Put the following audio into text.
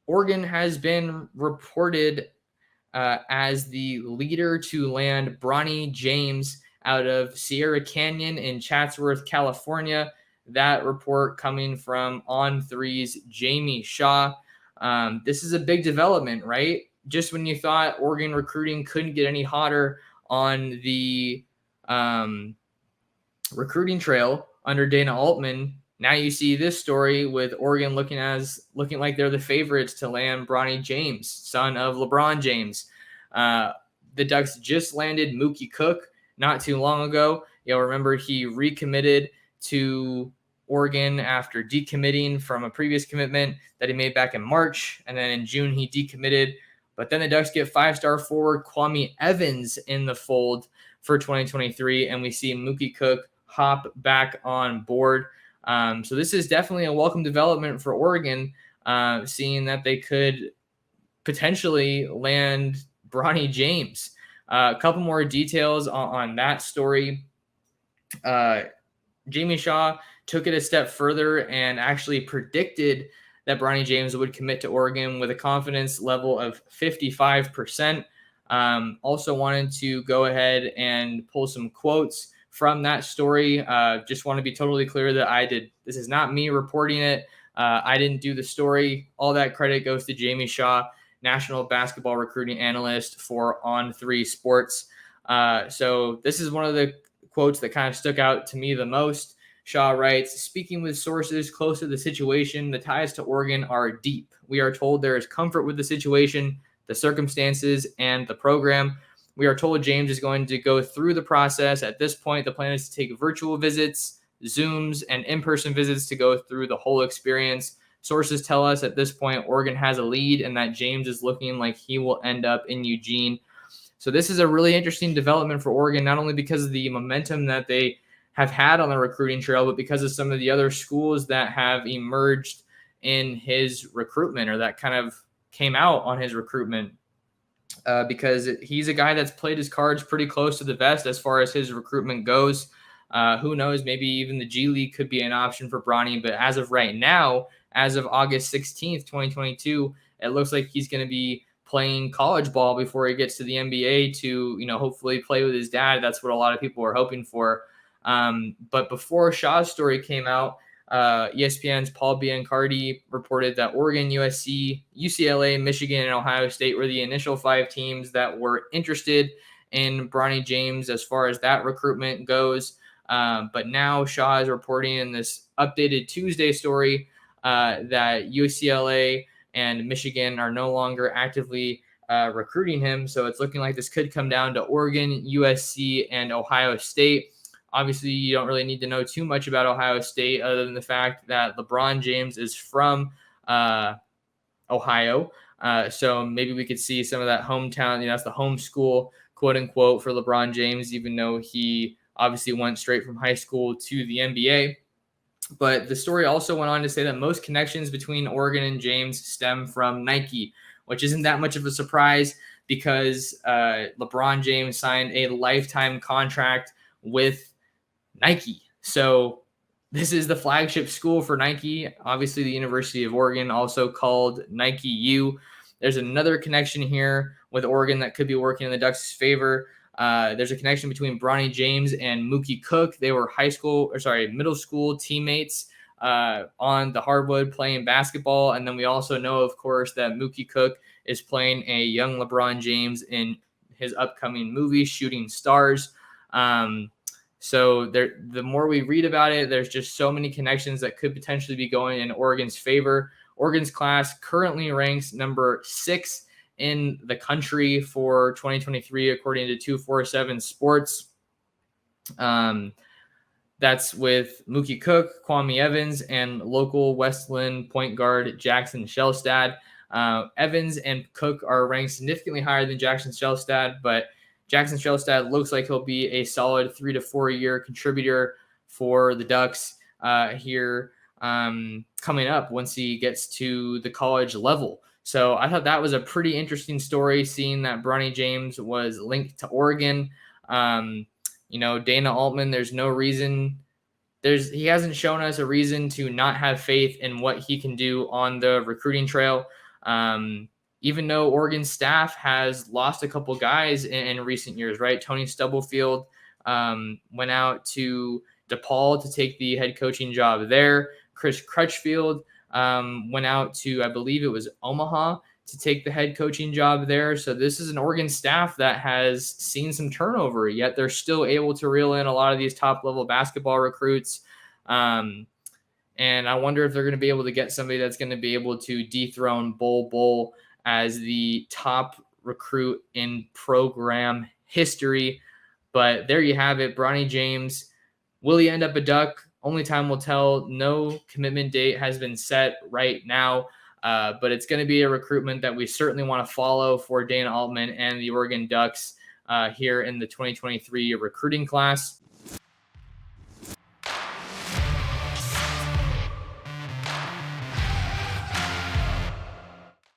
Oregon has been reported as the leader to land Bronny James out of Sierra Canyon in Chatsworth, California. That report coming from On3's Jamie Shaw. This is a big development, right? Just when you thought Oregon recruiting couldn't get any hotter on the recruiting trail under Dana Altman, now you see this story with Oregon looking like they're the favorites to land Bronny James, son of LeBron James. The Ducks just landed Mookie Cook not too long ago. You'll remember he recommitted to Oregon after decommitting from a previous commitment that he made back in March, and then in June he decommitted. But then the Ducks get five-star forward Kwame Evans in the fold for 2023, and we see Mookie Cook hop back on board. So this is definitely a welcome development for Oregon, seeing that they could potentially land Bronny James. A couple more details on that story. Jamie Shaw took it a step further and actually predicted that Bronny James would commit to Oregon with a confidence level of 55%. Also wanted to go ahead and pull some quotes from that story. Just want to be totally clear that this is not me reporting it. I didn't do the story. All that credit goes to Jamie Shaw, national basketball recruiting analyst for On3 Sports. So this is one of the quotes that kind of stuck out to me the most. Shaw writes, "Speaking with sources close to the situation, the ties to Oregon are deep. We are told there is comfort with the situation, the circumstances, and the program. We are told James is going to go through the process. At this point, the plan is to take virtual visits, Zooms, and in-person visits to go through the whole experience. Sources tell us at this point Oregon has a lead and that James is looking like he will end up in Eugene." So this is a really interesting development for Oregon, not only because of the momentum that they have had on the recruiting trail, but because of some of the other schools that have emerged in his recruitment, or that kind of came out on his recruitment, because he's a guy that's played his cards pretty close to the vest as far as his recruitment goes. Who knows, maybe even the G League could be an option for Bronny, but as of right now, as of August 16th, 2022, it looks like he's going to be playing college ball before he gets to the NBA to, hopefully play with his dad. That's what a lot of people are hoping for. But before Shaw's story came out, ESPN's Paul Biancardi reported that Oregon, USC, UCLA, Michigan, and Ohio State were the initial 5 teams that were interested in Bronny James as far as that recruitment goes. But now Shaw is reporting in this updated Tuesday story that UCLA and Michigan are no longer actively recruiting him. So it's looking like this could come down to Oregon, USC, and Ohio State. Obviously, you don't really need to know too much about Ohio State other than the fact that LeBron James is from Ohio. So maybe we could see some of that hometown, that's the home school, quote unquote, for LeBron James, even though he obviously went straight from high school to the NBA. But the story also went on to say that most connections between Oregon and James stem from Nike, which isn't that much of a surprise because LeBron James signed a lifetime contract with Nike. So this is the flagship school for Nike. Obviously, the University of Oregon, also called Nike U. There's another connection here with Oregon that could be working in the Ducks' favor. There's a connection between Bronny James and Mookie Cook. They were middle school teammates on the hardwood playing basketball. And then we also know, of course, that Mookie Cook is playing a young LeBron James in his upcoming movie, Shooting Stars. So the more we read about it, there's just so many connections that could potentially be going in Oregon's favor. Oregon's class currently ranks number 6 in the country for 2023, according to 247 Sports. That's with Mookie Cook, Kwame Evans, and local Westland point guard Jackson Shelstad. Evans and Cook are ranked significantly higher than Jackson Shelstad, but Jackson Shelstad looks like he'll be a solid 3 to 4 year contributor for the Ducks here coming up once he gets to the college level. So I thought that was a pretty interesting story, seeing that Bronny James was linked to Oregon. Dana Altman, there's no reason. He hasn't shown us a reason to not have faith in what he can do on the recruiting trail. Even though Oregon's staff has lost a couple guys in recent years, right? Tony Stubblefield went out to DePaul to take the head coaching job there. Chris Crutchfield went out to, I believe it was Omaha, to take the head coaching job there. So this is an Oregon staff that has seen some turnover, yet they're still able to reel in a lot of these top level basketball recruits. And I wonder if they're going to be able to get somebody that's going to be able to dethrone Bol Bol as the top recruit in program history. But there you have it, Bronny James. Will he end up a Duck? Only time will tell. No commitment date has been set right now. But it's going to be a recruitment that we certainly want to follow for Dana Altman and the Oregon Ducks here in the 2023 recruiting class.